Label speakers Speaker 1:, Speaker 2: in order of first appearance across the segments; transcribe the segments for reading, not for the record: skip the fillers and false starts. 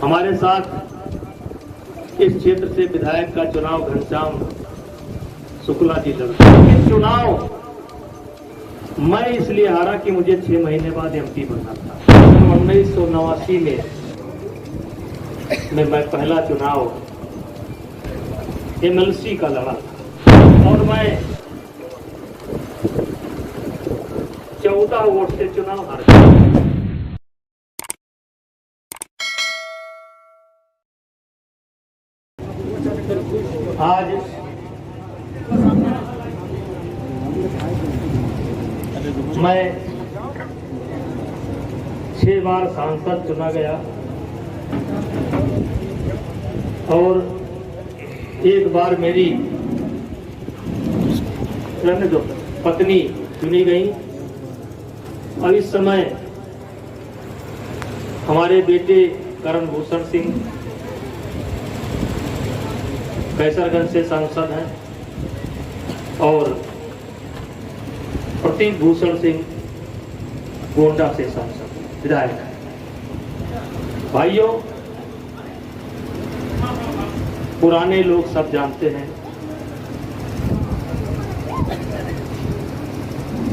Speaker 1: हमारे साथ इस क्षेत्र से विधायक का चुनाव घनश्याम शुक्ला जी लड़ते हैं। चुनाव मैं इसलिए हारा कि मुझे 6 महीने बाद एमपी बनना था। 1989 में मैं पहला चुनाव एमएलसी का लड़ा था और मैं 14 वोट से चुनाव हार गया। आज मैं 6 बार सांसद चुना गया और एक बार मेरी पत्नी चुनी गई और इस समय हमारे बेटे करण भूषण सिंह कैसरगंज से सांसद हैं और प्रतीक भूषण सिंह गोंडा से सांसद विधायक हैं। भाइयों, पुराने लोग सब जानते हैं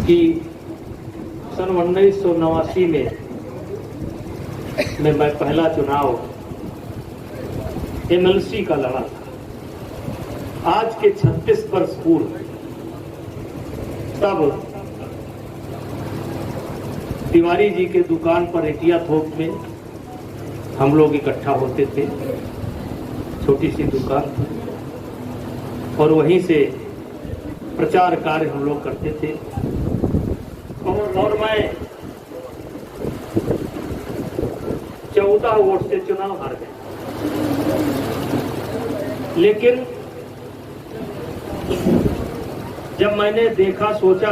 Speaker 1: कि सन 1989 में मैं पहला चुनाव एमएलसी का लड़ा था। आज के 36 वर्ष पूर्व तब तिवारी जी के दुकान पर एटिया थोक में हम लोग इकट्ठा होते थे। छोटी सी दुकान थी और वहीं से प्रचार कार्य हम लोग करते थे और मैं 14 वोट से चुनाव हार गया। लेकिन जब मैंने देखा, सोचा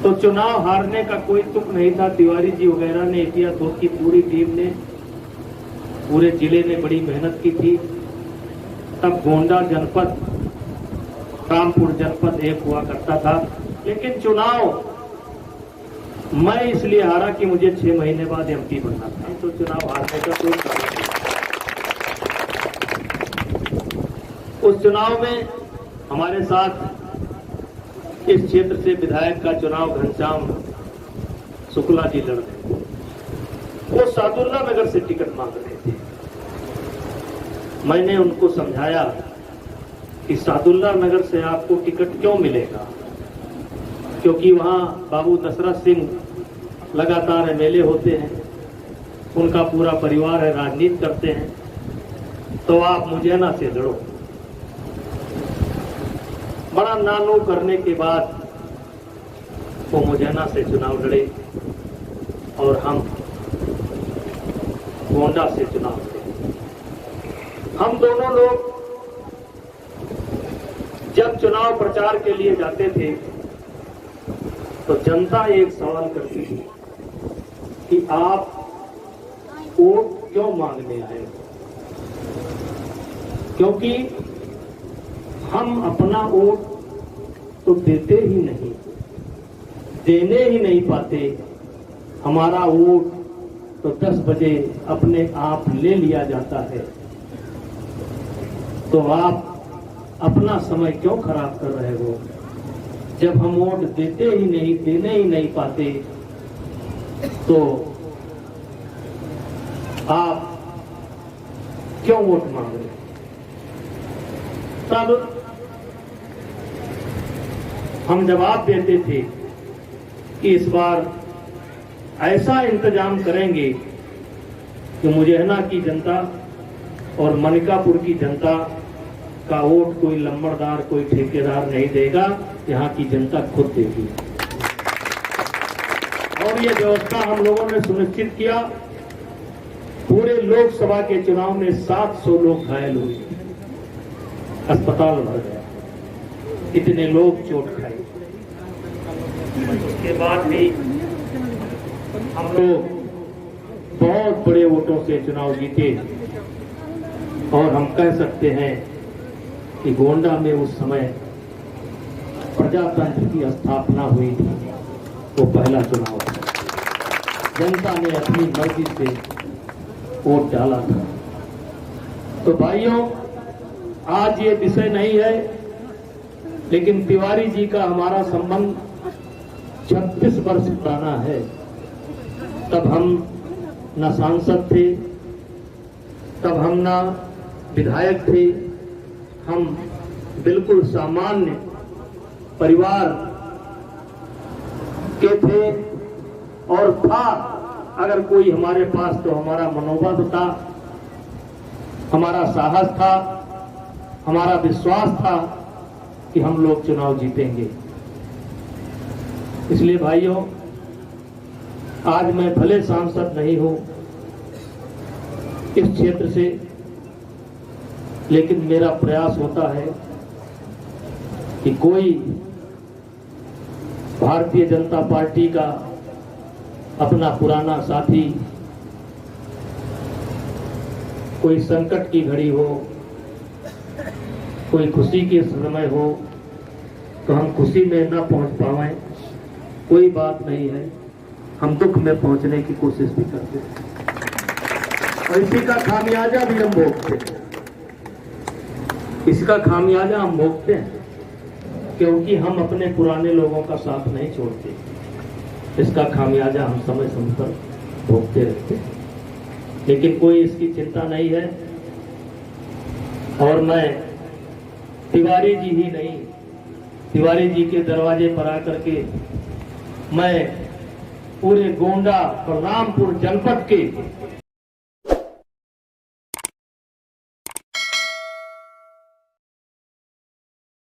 Speaker 1: तो चुनाव हारने का कोई तुक नहीं था। तिवारी जी वगैरह ने, एटिया थोक की पूरी टीम ने, पूरे जिले ने बड़ी मेहनत की थी। तब गोंडा जनपद, रामपुर जनपद एक हुआ करता था। लेकिन चुनाव मैं इसलिए हारा कि मुझे 6 महीने बाद एमपी बनना था। तो चुनाव हारने का कोई कारण नहीं। उस चुनाव में हमारे साथ इस क्षेत्र से विधायक का चुनाव घनश्याम शुक्ला जी लड़ते। वो सादुल्ला नगर से टिकट मांग रहे थे। मैंने उनको समझाया कि सादुल्ला नगर से आपको टिकट क्यों मिलेगा, क्योंकि वहां बाबू दशरथ सिंह लगातार एमएलए होते हैं, उनका पूरा परिवार है, राजनीति करते हैं, तो आप मुझैना से लड़ो। बड़ा नानू करने के बाद वो मुझैना से चुनाव लड़े और हम गोंडा से चुनाव लड़े। हम दोनों लोग जब चुनाव प्रचार के लिए जाते थे तो जनता एक सवाल करती थी कि आप वोट क्यों मांगने आए, क्योंकि हम अपना वोट तो देते ही नहीं, देने ही नहीं पाते। हमारा वोट तो 10 बजे अपने आप ले लिया जाता है। तो आप अपना समय क्यों खराब कर रहे हो? जब हम वोट देते ही नहीं, देने ही नहीं पाते, तो आप क्यों वोट मांग रहे? तब हम जवाब देते थे कि इस बार ऐसा इंतजाम करेंगे कि मुझैना की जनता और मनिकापुर की जनता का वोट कोई लंबड़दार, कोई ठेकेदार नहीं देगा, यहाँ की जनता खुद देगी। और ये व्यवस्था हम लोगों ने सुनिश्चित किया। पूरे लोकसभा के चुनाव में 700 लोग घायल हुए, अस्पताल भर गया, इतने लोग चोट खाए। उसके बाद भी हम लोग बहुत बड़े वोटों से चुनाव जीते और हम कह सकते हैं कि गोंडा में उस समय प्रजातंत्र की स्थापना हुई थी। वो पहला चुनाव था। जनता ने अपनी मर्जी से वोट डाला था। तो भाइयों, आज ये विषय नहीं है, लेकिन तिवारी जी का हमारा संबंध 36 वर्ष पुराना है। तब हम न सांसद थे, तब हम न विधायक थे, हम बिल्कुल सामान्य परिवार के थे। और था अगर कोई हमारे पास तो हमारा मनोबल था, हमारा साहस था, हमारा विश्वास था कि हम लोग चुनाव जीतेंगे। इसलिए भाइयों, आज मैं भले सांसद नहीं हूं इस क्षेत्र से, लेकिन मेरा प्रयास होता है कि कोई भारतीय जनता पार्टी का अपना पुराना साथी कोई संकट की घड़ी हो, कोई खुशी के समय हो, तो हम खुशी में न पहुंच पाएं, कोई बात नहीं है, हम दुख में पहुंचने की कोशिश भी करते हैं और इसी का खामियाजा भी हम भोगते हैं। इसका खामियाजा हम भोगते हैं क्योंकि हम अपने पुराने लोगों का साथ नहीं छोड़ते। इसका खामियाजा हम समय समय पर भोगते रहते हैं, लेकिन कोई इसकी चिंता नहीं है। और मैं तिवारी जी ही नहीं, तिवारी जी के दरवाजे पर आकर के मैं पूरे गोंडा और रामपुर जनपद के